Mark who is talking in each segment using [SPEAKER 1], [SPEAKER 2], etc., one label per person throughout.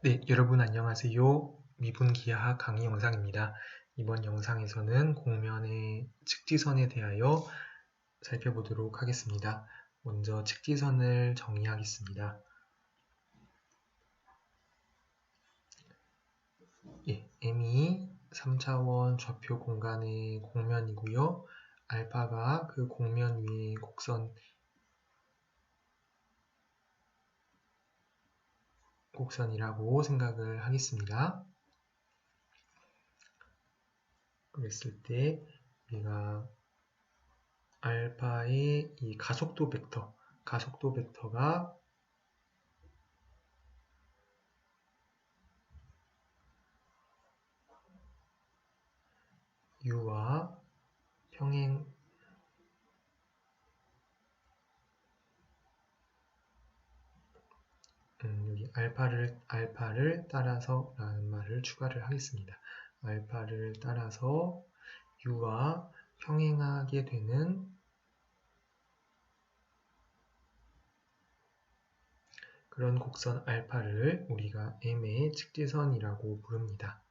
[SPEAKER 1] 네, 여러분 안녕하세요. 미분기하학 강의 영상입니다. 이번 영상에서는 곡면의 측지선에 대하여 살펴보도록 하겠습니다. 먼저 측지선을 정의하겠습니다. M이 3차원 좌표 공간의 곡면이고요. 알파가 그 곡면 위의 곡선이라고 생각을 하겠습니다. 그랬을 때 우리가 알파의 이 가속도 벡터가 u와 평행 여기 알파를 따라서 라는 말을 추가를 하겠습니다. 알파를 따라서 u와 평행하게 되는 그런 곡선 알파를 우리가 m의 측지선이라고 부릅니다.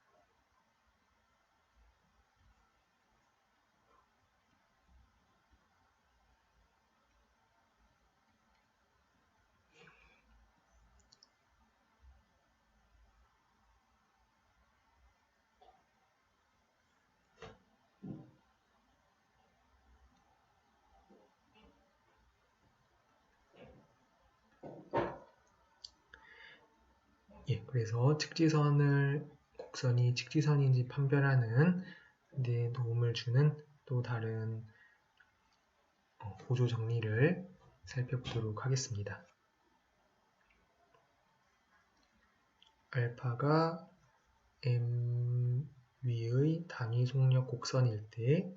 [SPEAKER 1] 그래서 곡선이 측지선인지 판별하는 데 도움을 주는 또 다른 보조 정리를 살펴보도록 하겠습니다. 알파가 m 위의 단위 속력 곡선일 때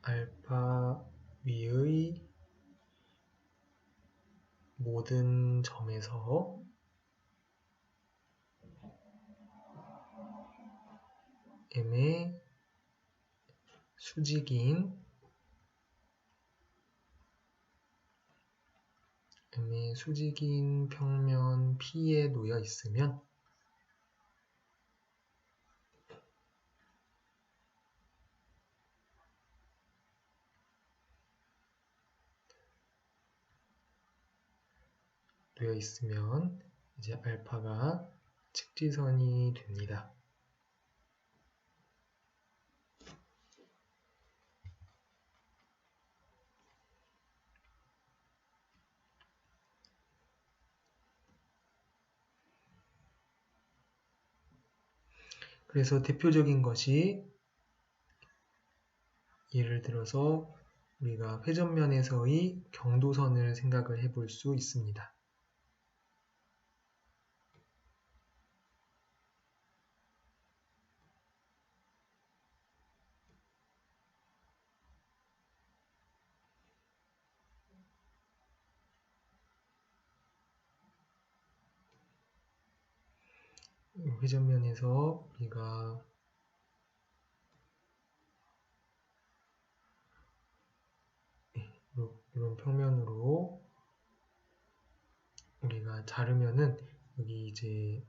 [SPEAKER 1] 알파 위의 모든 점에서 m의 수직인 평면 P에 놓여 있으면 이제 알파가 측지선이 됩니다. 그래서 대표적인 것이 예를 들어서 우리가 회전면에서의 경도선을 생각을 해볼 수 있습니다. 회전면에서 우리가 이런 평면으로 우리가 자르면은 여기 이제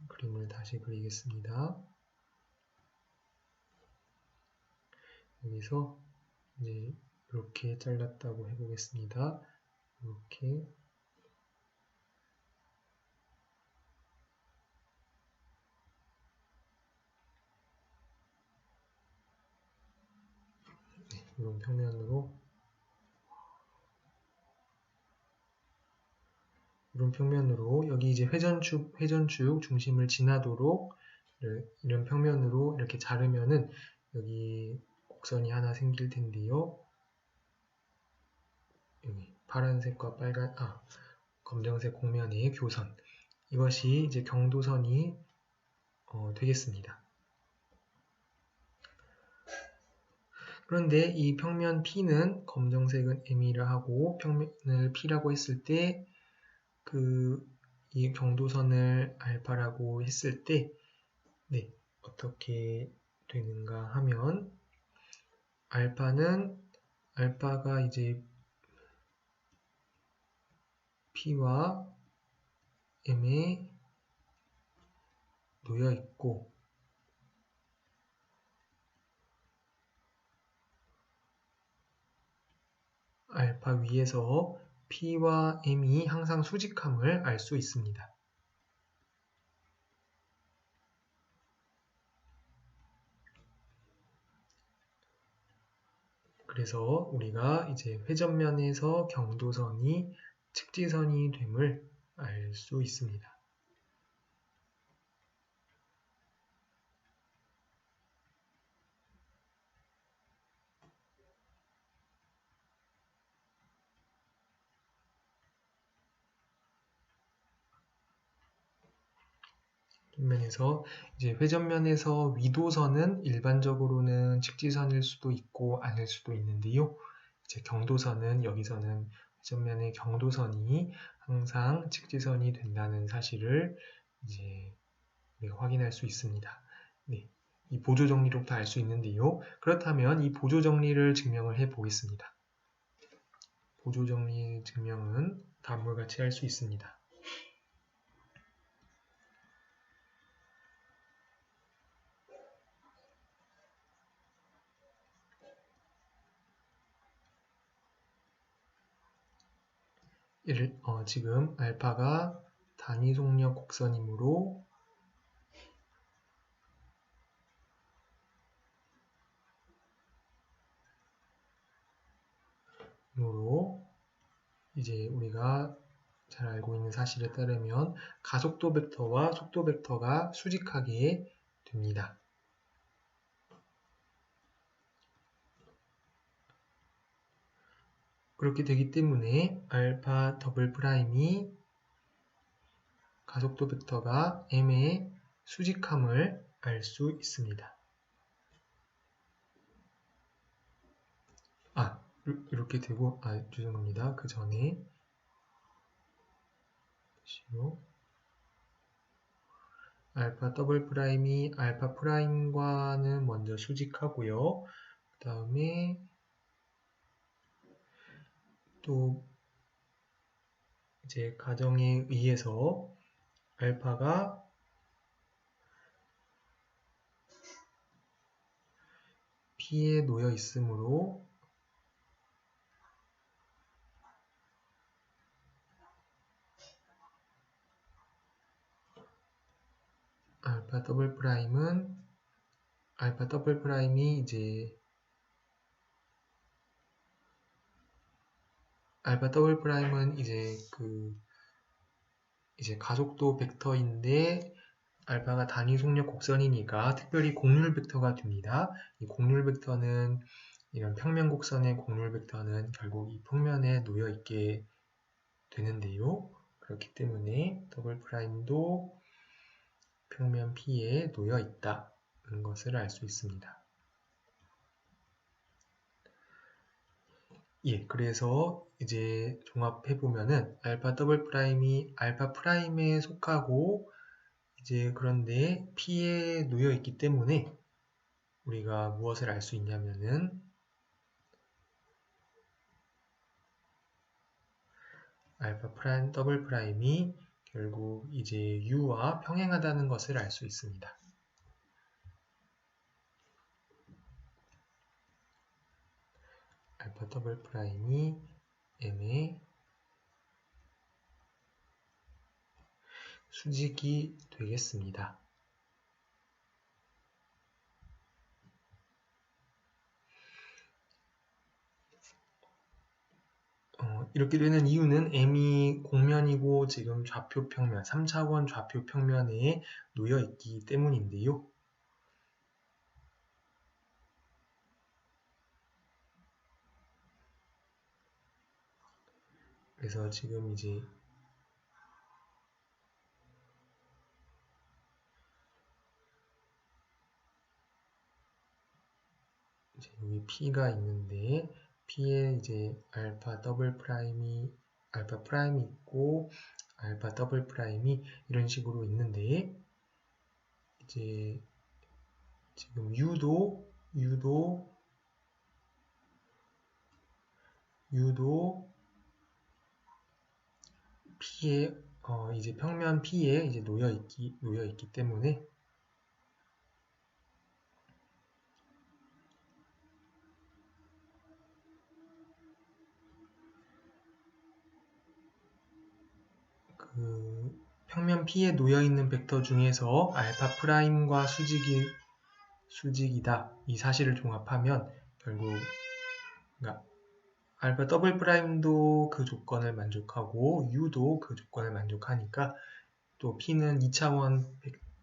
[SPEAKER 1] 그림을 다시 그리겠습니다. 여기서 이제 이렇게 잘랐다고 해보겠습니다. 이렇게 이런 평면으로 여기 이제 회전축 중심을 지나도록 이런 평면으로 이렇게 자르면은 여기 곡선이 하나 생길 텐데요. 여기 파란색과 검정색 곡면의 교선, 이것이 이제 경도선이 되겠습니다. 그런데 이 평면 P는 검정색은 M이라 하고 평면을 P라고 했을 때 이 경도선을 알파라고 했을 때 네, 어떻게 되는가 하면 알파가 이제 P와 M에 놓여 있고 알파 위에서 P와 M이 항상 수직함을 알 수 있습니다. 그래서 우리가 이제 회전면에서 경도선이 측지선이 됨을 알 수 있습니다. 면에서 이제 회전면에서 위도선은 일반적으로는 직지선일 수도 있고 아닐 수도 있는데요. 이제 경도선은 여기서는 회전면의 경도선이 항상 직지선이 된다는 사실을 이제 우리가 확인할 수 있습니다. 네, 이 보조 정리로부터 알 수 있는데요. 그렇다면 이 보조 정리를 증명을 해 보겠습니다. 보조 정리 증명은 다음과 같이 할 수 있습니다. 지금 알파가 단위 속력 곡선이므로 이제 우리가 잘 알고 있는 사실에 따르면 가속도 벡터와 속도 벡터가 수직하게 됩니다. 그렇게 되기 때문에 알파 더블 프라임이 가속도 벡터가 m의 수직함을 알 수 있습니다. 이렇게 되고, 죄송합니다. 그 전에 알파 더블 프라임이 알파 프라임과는 먼저 수직하고요. 그 다음에 또 이제 가정에 의해서 알파가 P에 놓여 있으므로 알파 더블 프라임이 이제 알파 더블 프라임은 이제 이제 가속도 벡터인데 알파가 단위 속력 곡선이니까 특별히 곡률 벡터가 됩니다. 이 곡률 벡터는 이런 평면 곡선의 곡률 벡터는 결국 이 평면에 놓여 있게 되는데요. 그렇기 때문에 더블 프라임도 평면 P에 놓여 있다는 것을 알 수 있습니다. 예, 그래서 이제 종합해보면은 알파 더블 프라임이 알파 프라임에 속하고 이제 그런데 P에 놓여 있기 때문에 우리가 무엇을 알 수 있냐면은 알파 프라임 더블 프라임이 결국 이제 U와 평행하다는 것을 알 수 있습니다. 알파 더블 프라임이 M의 수직이 되겠습니다. 이렇게 되는 이유는 M이 공면이고 지금 좌표 평면, 3차원 좌표 평면에 놓여 있기 때문인데요. 그래서 지금 이제 이제 여기 P가 있는데 P에 이제 알파 프라임이 있고 알파 더블 프라임이 이런 식으로 있는데 이제 지금 U도 P에 이제 평면 P에 이제 놓여 있기 때문에 그 평면 P에 놓여 있는 벡터 중에서 알파 프라임과 수직이다 이 사실을 종합하면 결국 그러니까 알파 더블 프라임도 그 조건을 만족하고 U도 그 조건을 만족하니까 또 P는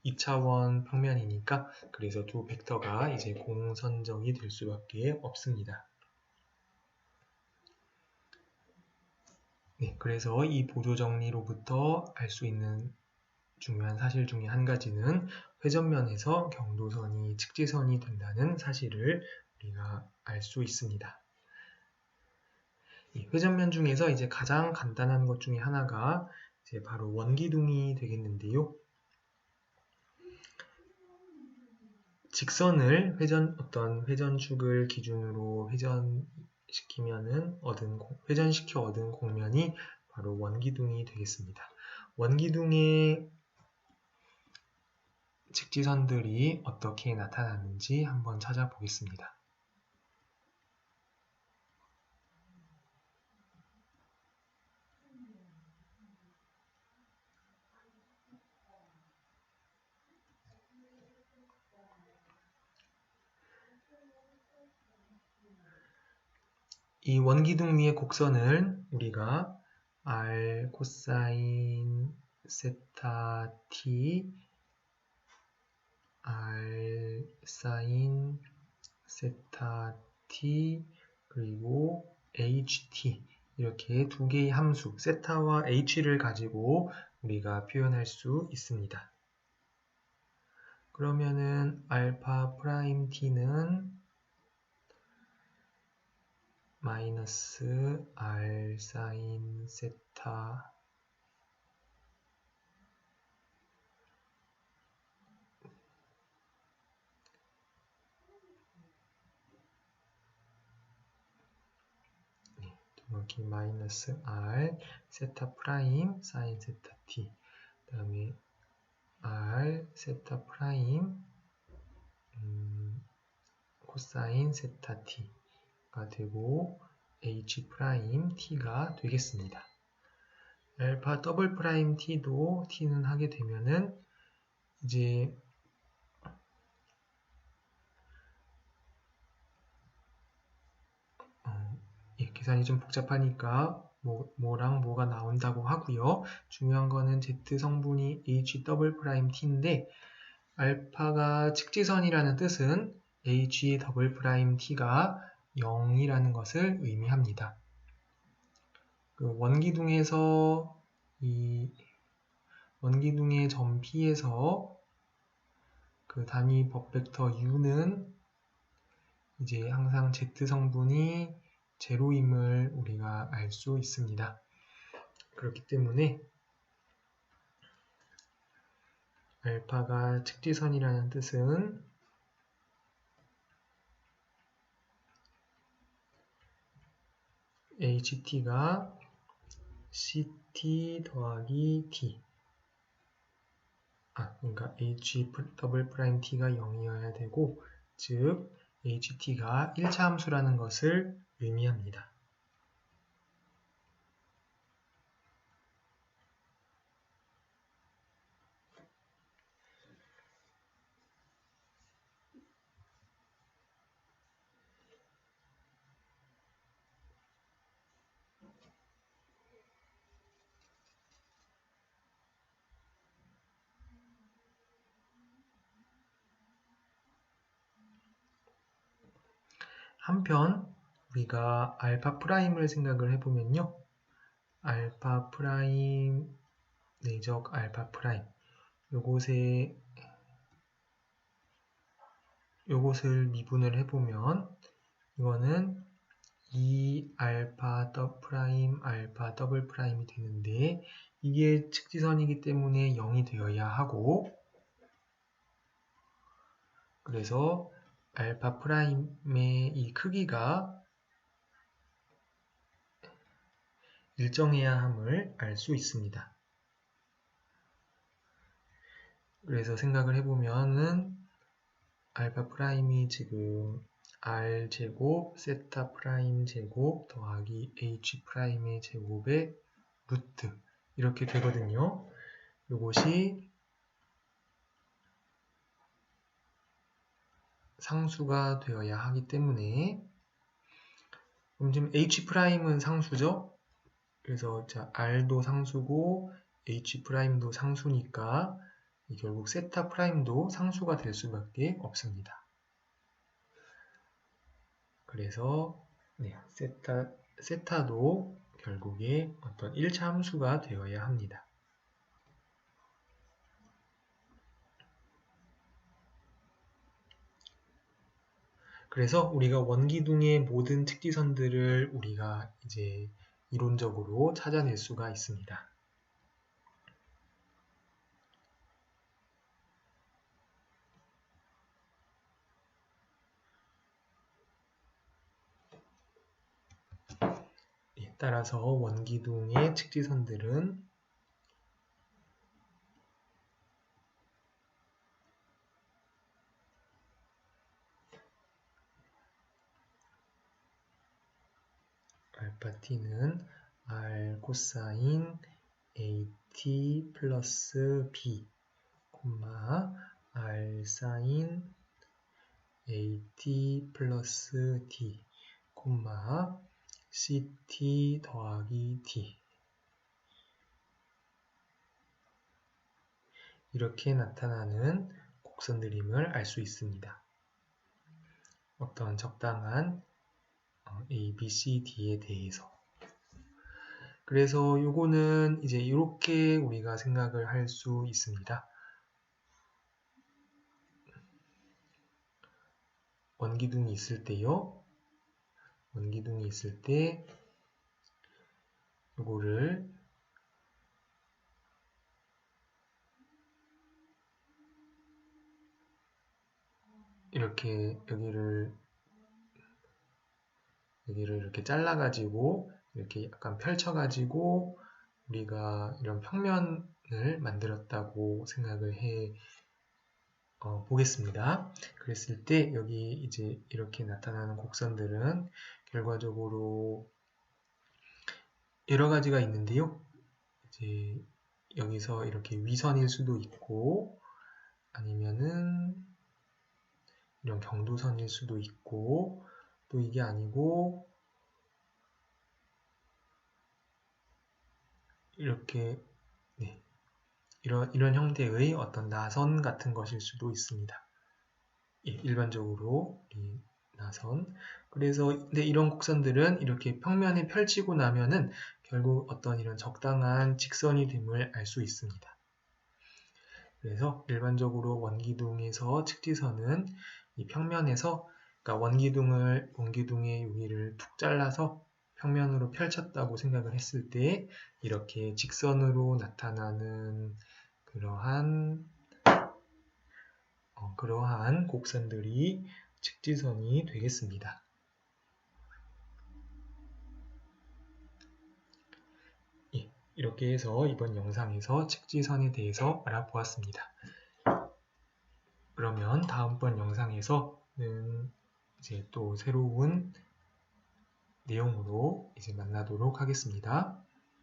[SPEAKER 1] 2차원 평면이니까 그래서 두 벡터가 이제 공선적이 될 수밖에 없습니다. 네, 그래서 이 보조 정리로부터 알 수 있는 중요한 사실 중에 한 가지는 회전면에서 경도선이 직지선이 된다는 사실을 우리가 알 수 있습니다. 이 회전면 중에서 이제 가장 간단한 것 중에 하나가 이제 바로 원기둥이 되겠는데요. 직선을 어떤 회전축을 기준으로 회전시켜 얻은 공면이 바로 원기둥이 되겠습니다. 원기둥의 직지선들이 어떻게 나타나는지 한번 찾아보겠습니다. 이 원기둥 위의 곡선을 우리가 r 코사인 세타 t, r 사인 세타 t, 그리고 ht 이렇게 두 개의 함수 세타와 h를 가지고 우리가 표현할 수 있습니다. 그러면은 알파 프라임 t는 마이너스 r 사인 세타 여기 마이너스 r 세타 프라임 사인 세타 t 그 다음에 r 세타 프라임 코사인 세타 t가 되고 h 프라임 t가 되겠습니다. 알파 더블 프라임 t도 t는 하게 되면은 이제 계산이 좀 복잡하니까 뭐랑 뭐가 나온다고 하고요. 중요한 거는 z 성분이 h 더블 프라임 t인데 알파가 직지선이라는 뜻은 h 더블 프라임 t가 0이라는 것을 의미합니다. 그 원기둥의 점 P에서 그 단위 법벡터 U는 이제 항상 z 성분이 제로임을 우리가 알 수 있습니다. 그렇기 때문에 알파가 직지선이라는 뜻은 ht가 ct 더하기 t 그러니까 h 더블 프라임 t가 0이어야 되고 즉 ht가 1차 함수라는 것을 의미합니다. 한편 우리가 알파 프라임을 생각을 해보면요. 알파 프라임 내적 알파 프라임 요것의 요것을 미분을 해보면 이거는 2 알파 더 프라임 알파 더블 프라임이 되는데 이게 측지선이기 때문에 0이 되어야 하고, 그래서 알파 프라임의 이 크기가 일정해야 함을 알 수 있습니다. 그래서 생각을 해보면은 알파 프라임이 지금 r 제곱 세타 프라임 제곱 더하기 h 프라임의 제곱의 루트 이렇게 되거든요. 이것이 상수가 되어야 하기 때문에, 그럼 지금 h 프라임은 상수죠. 그래서 자 r도 상수고 h 프라임도 상수니까 결국 세타 프라임도 상수가 될 수밖에 없습니다. 그래서 세타도 결국에 어떤 1차 함수가 되어야 합니다. 그래서 우리가 원기둥의 모든 특지선들을 우리가 이제 이론적으로 찾아낼 수가 있습니다. 따라서 원기둥의 측지선들은 알파 t는 r 코사인 at 플러스 b, r 사인 at 플러스 d, ct 더하기 d 이렇게 나타나는 곡선들임을 알 수 있습니다. 어떤 적당한 A, B, C, D에 대해서. 그래서 요거는 이제 이렇게 우리가 생각을 할 수 있습니다. 원기둥이 있을 때요. 원기둥이 있을 때 요거를 이렇게 여기를 이렇게 잘라가지고 이렇게 약간 펼쳐가지고 우리가 이런 평면을 만들었다고 생각을 해 보겠습니다. 그랬을 때 여기 이제 이렇게 나타나는 곡선들은 결과적으로 여러 가지가 있는데요. 이제 여기서 이렇게 위선일 수도 있고 아니면은 이런 경도선일 수도 있고, 또 이게 아니고 이렇게 이런 형태의 어떤 나선 같은 것일 수도 있습니다. 일반적으로 이 나선. 그래서 근데 이런 곡선들은 이렇게 평면에 펼치고 나면은 결국 어떤 이런 적당한 직선이 됨을 알 수 있습니다. 그래서 일반적으로 원기둥에서 측지선은 이 평면에서, 그러니까 원기둥의 여기를 툭 잘라서 평면으로 펼쳤다고 생각을 했을 때 이렇게 직선으로 나타나는 그러한 곡선들이 측지선이 되겠습니다. 이렇게 해서 이번 영상에서 측지선에 대해서 알아보았습니다. 그러면 다음번 영상에서는 이제 또 새로운 내용으로 이제 만나도록 하겠습니다.